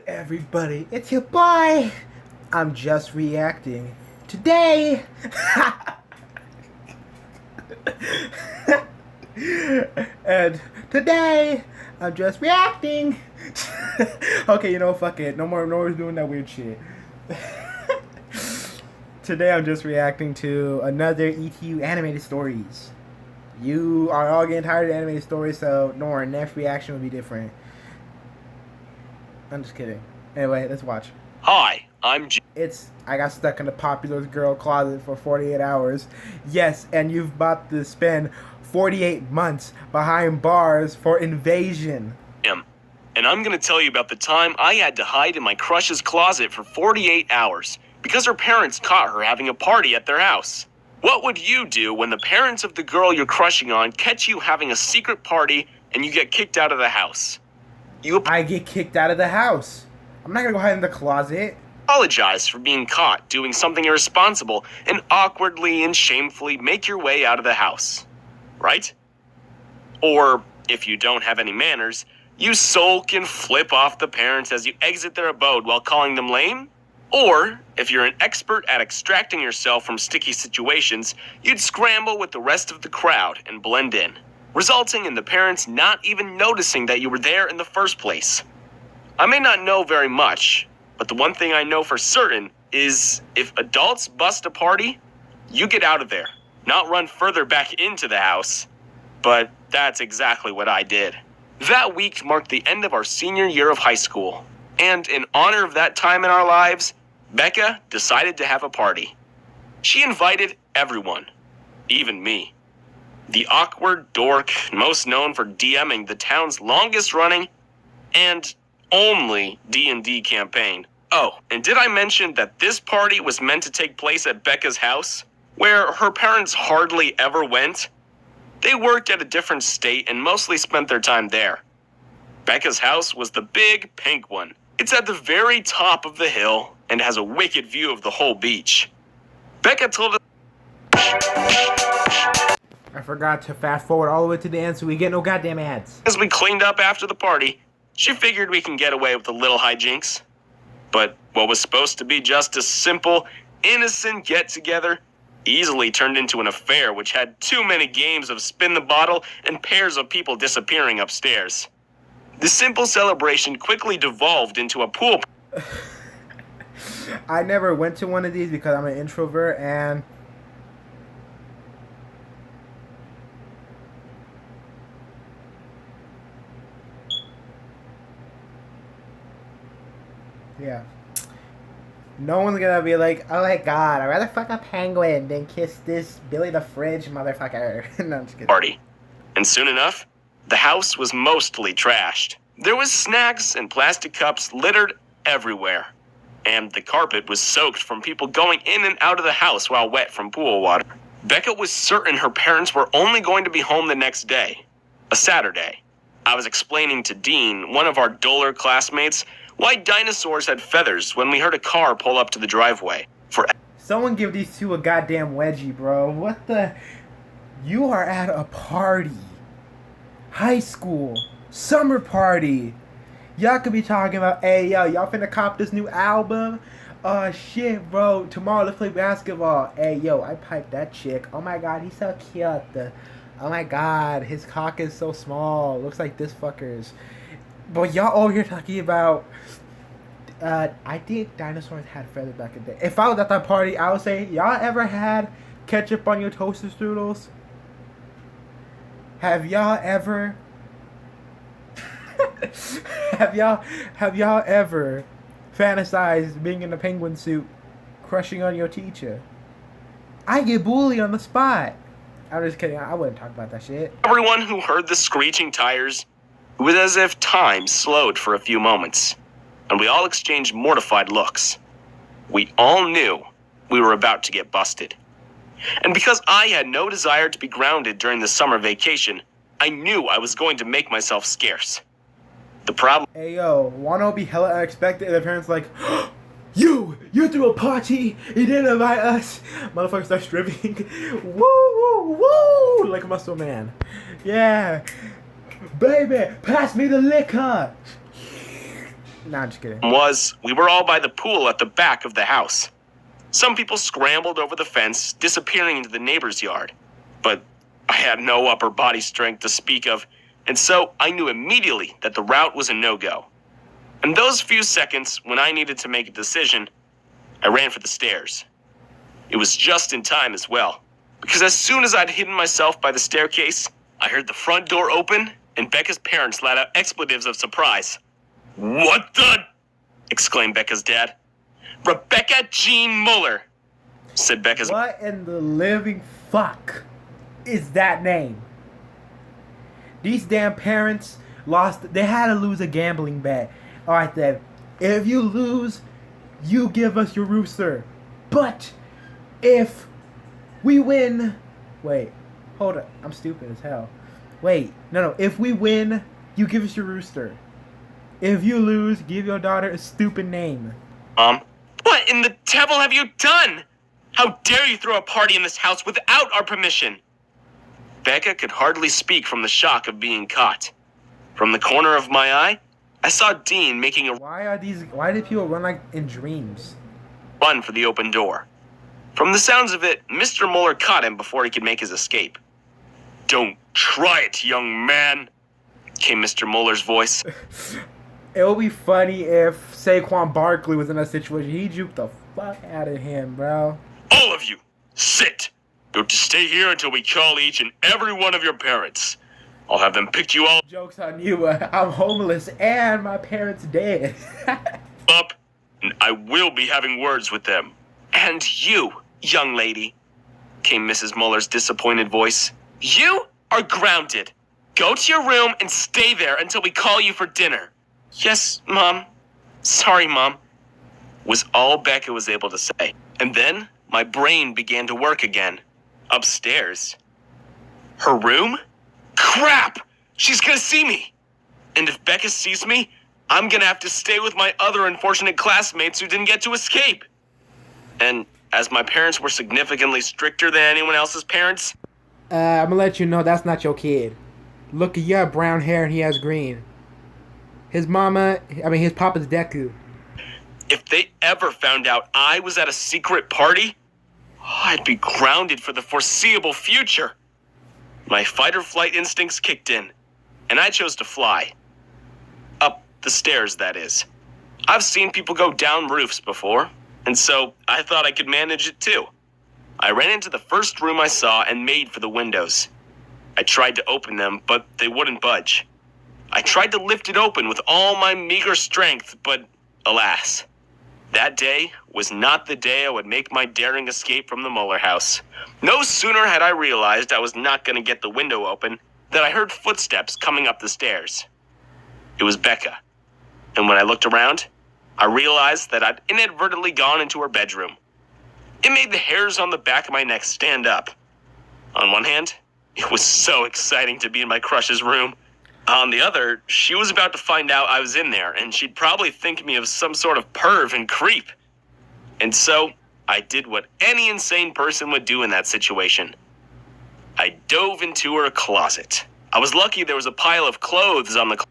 Everybody, it's your boy. I'm just reacting. Today, and today, I'm just reacting. Okay, fuck it. No more doing that weird shit. Today, I'm just reacting to another ETU-Animated Stories. You are all getting tired of animated stories, so no, our next reaction will be different. I'm just kidding. Anyway, let's watch. Hi, I'm I got stuck in the popular girl closet for 48 hours. Yes, and you've about to spend 48 months behind bars for invasion. Jim, and I'm going to tell you about the time I had to hide in my crush's closet for 48 hours because her parents caught her having a party at their house. What would you do when the parents of the girl you're crushing on catch you having a secret party and you get kicked out of the house? I get kicked out of the house. I'm not gonna go hide in the closet. Apologize for being caught doing something irresponsible and awkwardly and shamefully make your way out of the house. Right? Or, if you don't have any manners, you sulk and flip off the parents as you exit their abode while calling them lame? Or, if you're an expert at extracting yourself from sticky situations, you'd scramble with the rest of the crowd and blend in, resulting in the parents not even noticing that you were there in the first place. I may not know very much, but the one thing I know for certain is if adults bust a party, you get out of there, not run further back into the house. But that's exactly what I did. That week marked the end of our senior year of high school, and in honor of that time in our lives, Becca decided to have a party. She invited everyone, even me. The awkward dork most known for DMing the town's longest running and only D&D campaign. Oh, and did I mention that this party was meant to take place at Becca's house, where her parents hardly ever went? They worked at a different state and mostly spent their time there. Becca's house was the big pink one. It's at the very top of the hill and has a wicked view of the whole beach. Becca told us I forgot to fast forward all the way to the end so we get no goddamn ads. as we cleaned up after the party, she figured we can get away with a little hijinks. But what was supposed to be just a simple, innocent get-together easily turned into an affair which had too many games of spin the bottle and pairs of people disappearing upstairs. The simple celebration quickly devolved into a pool. I never went to one of these because I'm an introvert and yeah. No one's gonna be like, oh my god, I'd rather fuck a penguin than kiss this Billy the Fridge motherfucker. No, I'm just kidding. Party. And soon enough, the house was mostly trashed. There was snacks and plastic cups littered everywhere. And the carpet was soaked from people going in and out of the house while wet from pool water. Becca was certain her parents were only going to be home the next day, a Saturday. I was explaining to Dean, one of our duller classmates, why dinosaurs had feathers when we heard a car pull up to the driveway. Someone give these two a goddamn wedgie, bro. What the? You are at a party. High school. Summer party. Y'all could be talking about, hey, yo, y'all finna cop this new album? Oh, shit, bro. Tomorrow, let's play basketball. Hey, yo, I piped that chick. Oh, my God, he's so cute. Oh, my God, his cock is so small. Looks like this fucker's. But y'all over here talking about, I think dinosaurs had feathers back in the day. If I was at that party, I would say, y'all ever had ketchup on your toaster strudels? Have y'all ever... have y'all ever fantasized being in a penguin suit, crushing on your teacher? I get bullied on the spot. I'm just kidding. I wouldn't talk about that shit. Everyone who heard the screeching tires, it was as if time slowed for a few moments, and we all exchanged mortified looks. We all knew we were about to get busted. And because I had no desire to be grounded during the summer vacation, I knew I was going to make myself scarce. The problem... Hey, yo, wanna be hella unexpected? And the parents like, you threw a party, you didn't invite us. Motherfucker starts stripping. Woo, woo, woo, like a muscle man. Yeah. Baby, pass me the liquor. Nah, I'm just kidding. We were all by the pool at the back of the house. Some people scrambled over the fence, disappearing into the neighbor's yard. But I had no upper body strength to speak of, and so I knew immediately that the route was a no-go. In those few seconds, when I needed to make a decision, I ran for the stairs. It was just in time as well, because as soon as I'd hidden myself by the staircase, I heard the front door open and Becca's parents let out expletives of surprise. "What the?" exclaimed Becca's dad. "Rebecca Jean Muller," said Becca's... What in the living fuck is that name? These damn parents they had to lose a gambling bet. Alright then, if you lose, you give us your rooster. But if we win... Wait, hold up, I'm stupid as hell. Wait, no, if we win, you give us your rooster. If you lose, give your daughter a stupid name. Mom, what in the devil have you done? How dare you throw a party in this house without our permission? Becca could hardly speak from the shock of being caught. From the corner of my eye, I saw Dean making a Why do people run like in dreams? run for the open door. From the sounds of it, Mr. Muller caught him before he could make his escape. "Don't try it, young man," came Mr. Muller's voice. It would be funny if Saquon Barkley was in that situation. He juked the fuck out of him, bro. "All of you, sit. You're to stay here until we call each and every one of your parents. I'll have them pick you all Joke's on you. I'm homeless and my parents dead. up, and I will be having words with them. And you, young lady," came Mrs. Muller's disappointed voice. "You are grounded. Go to your room and stay there until we call you for dinner." "Yes, Mom. Sorry, Mom," was all Becca was able to say. And then my brain began to work again. Upstairs. Her room? Crap! She's gonna see me! And if Becca sees me, I'm gonna have to stay with my other unfortunate classmates who didn't get to escape. And as my parents were significantly stricter than anyone else's parents... I'm gonna let you know that's not your kid. Look, you have brown hair and he has green. His papa's Deku. If they ever found out I was at a secret party, I'd be grounded for the foreseeable future. My fight or flight instincts kicked in, and I chose to fly. Up the stairs, that is. I've seen people go down roofs before, and so I thought I could manage it too. I ran into the first room I saw and made for the windows. I tried to open them, but they wouldn't budge. I tried to lift it open with all my meager strength, but alas, that day was not the day I would make my daring escape from the Muller house. No sooner had I realized I was not going to get the window open than I heard footsteps coming up the stairs. It was Becca, and when I looked around, I realized that I'd inadvertently gone into her bedroom. It made the hairs on the back of my neck stand up. On one hand, it was so exciting to be in my crush's room. On the other, she was about to find out I was in there, and she'd probably think me of some sort of perv and creep. And so, I did what any insane person would do in that situation. I dove into her closet. I was lucky there was a pile of clothes on the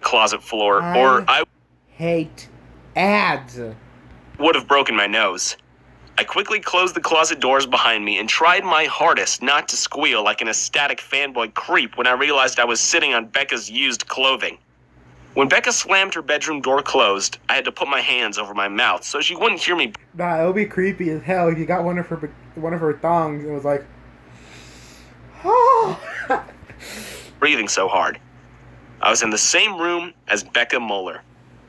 closet floor, or I hate ads. would have broken my nose. I quickly closed the closet doors behind me and tried my hardest not to squeal like an ecstatic fanboy creep when I realized I was sitting on Becca's used clothing. When Becca slammed her bedroom door closed, I had to put my hands over my mouth so she wouldn't hear me. Nah, it would be creepy as hell if you got one of her thongs and was like, oh. breathing so hard. I was in the same room as Becca Muller,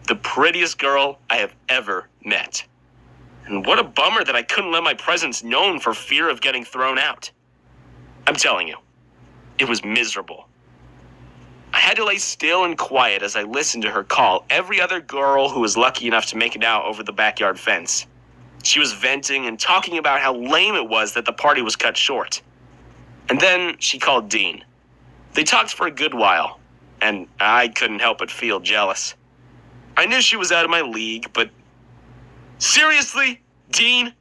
the prettiest girl I have ever met. And what a bummer that I couldn't let my presence known for fear of getting thrown out. I'm telling you, it was miserable. I had to lay still and quiet as I listened to her call every other girl who was lucky enough to make it out over the backyard fence. She was venting and talking about how lame it was that the party was cut short. And then she called Dean. They talked for a good while, and I couldn't help but feel jealous. I knew she was out of my league, but seriously, Dean?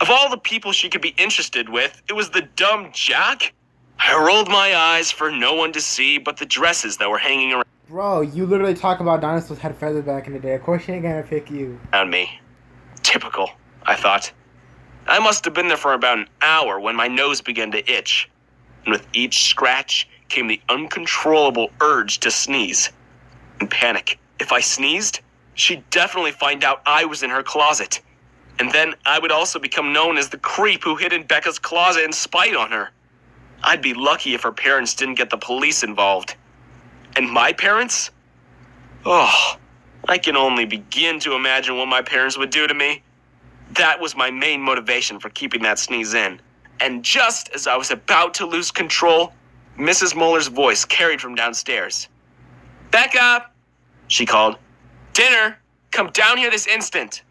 Of all the people she could be interested with, it was the dumb jock? I rolled my eyes for no one to see but the dresses that were hanging around. Bro, you literally talk about dinosaurs had feathers back in the day. Of course she ain't gonna pick you. On me. Typical, I thought. I must have been there for about an hour when my nose began to itch. And with each scratch came the uncontrollable urge to sneeze. And panic. If I sneezed, she'd definitely find out I was in her closet. And then I would also become known as the creep who hid in Becca's closet and spied on her. I'd be lucky if her parents didn't get the police involved. And my parents? Oh, I can only begin to imagine what my parents would do to me. That was my main motivation for keeping that sneeze in. And just as I was about to lose control, Mrs. Muller's voice carried from downstairs. Becca, she called. Dinner, come down here this instant.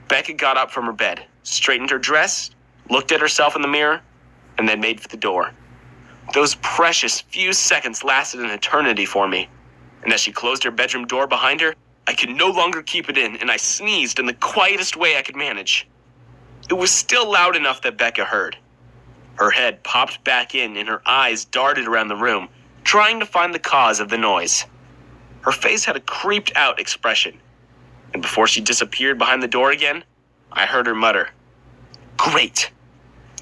Becca got up from her bed, straightened her dress, looked at herself in the mirror, and then made for the door. Those precious few seconds lasted an eternity for me. And as she closed her bedroom door behind her, I could no longer keep it in, and I sneezed in the quietest way I could manage. It was still loud enough that Becca heard. Her head popped back in, and her eyes darted around the room, trying to find the cause of the noise. Her face had a creeped-out expression, and before she disappeared behind the door again, I heard her mutter, "Great.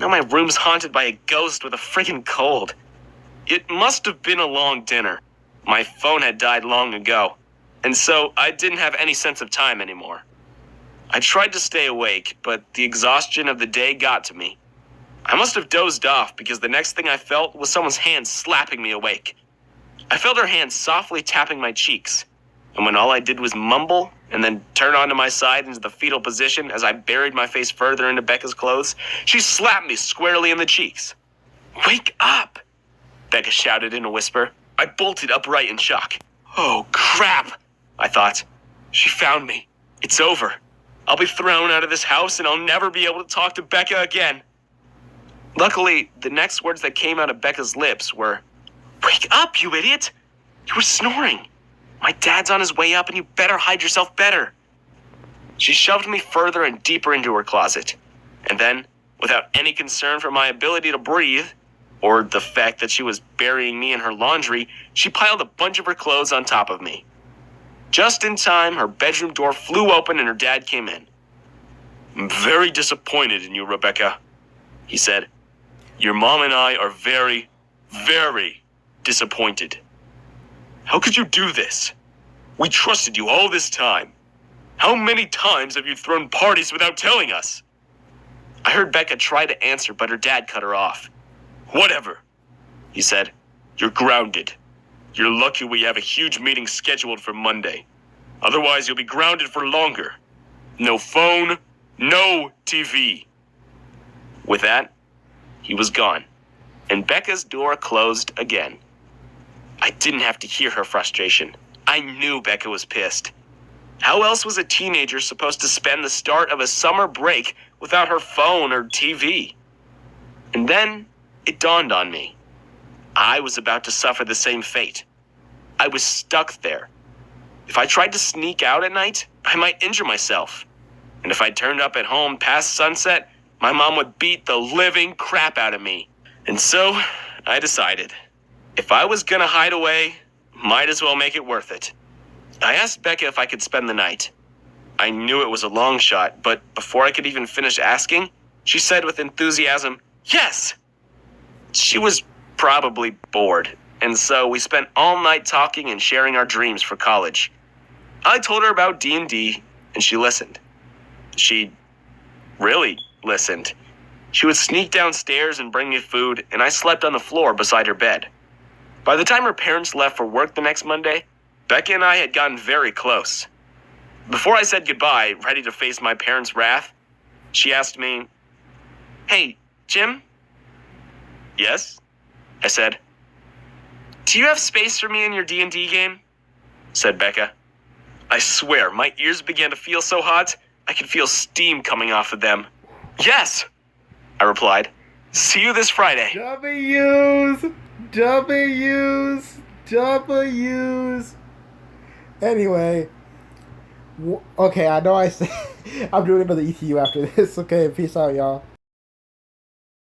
Now my room's haunted by a ghost with a friggin' cold." It must have been a long dinner. My phone had died long ago, and so I didn't have any sense of time anymore. I tried to stay awake, but the exhaustion of the day got to me. I must have dozed off because the next thing I felt was someone's hand slapping me awake. I felt her hand softly tapping my cheeks, and when all I did was mumble and then turn onto my side into the fetal position as I buried my face further into Becca's clothes, she slapped me squarely in the cheeks. "Wake up!" Becca shouted in a whisper. I bolted upright in shock. Oh, crap, I thought. She found me. It's over. I'll be thrown out of this house and I'll never be able to talk to Becca again. Luckily, the next words that came out of Becca's lips were, "Wake up, you idiot! You were snoring. My dad's on his way up and you better hide yourself better." She shoved me further and deeper into her closet. And then, without any concern for my ability to breathe, or the fact that she was burying me in her laundry, she piled a bunch of her clothes on top of me. Just in time, her bedroom door flew open and her dad came in. "I'm very disappointed in you, Rebecca," he said. "Your mom and I are very, very disappointed. How could you do this? We trusted you all this time. How many times have you thrown parties without telling us?" I heard Becca try to answer, but her dad cut her off. "Whatever," he said. "You're grounded. You're lucky we have a huge meeting scheduled for Monday. Otherwise, you'll be grounded for longer. No phone, no TV." With that, he was gone, and Becca's door closed again. I didn't have to hear her frustration. I knew Becca was pissed. How else was a teenager supposed to spend the start of a summer break without her phone or TV? And then it dawned on me. I was about to suffer the same fate. I was stuck there. If I tried to sneak out at night, I might injure myself. And if I turned up at home past sunset, my mom would beat the living crap out of me. And so, I decided, if I was gonna hide away, might as well make it worth it. I asked Becca if I could spend the night. I knew it was a long shot, but before I could even finish asking, she said with enthusiasm, "Yes!" She was probably bored, and so we spent all night talking and sharing our dreams for college. I told her about D&D, and she listened. She really listened. She would sneak downstairs and bring me food, and I slept on the floor beside her bed. By the time her parents left for work the next Monday, Becca and I had gotten very close. Before I said goodbye, ready to face my parents' wrath, she asked me, "Hey, Jim?" "Yes?" I said. "Do you have space for me in your D&D game?" said Becca. I swear, my ears began to feel so hot, I could feel steam coming off of them. "Yes," I replied. "See you this Friday." W's, W's, W's. Anyway, okay, I know I said I'm doing another ETU after this. Okay, peace out, y'all.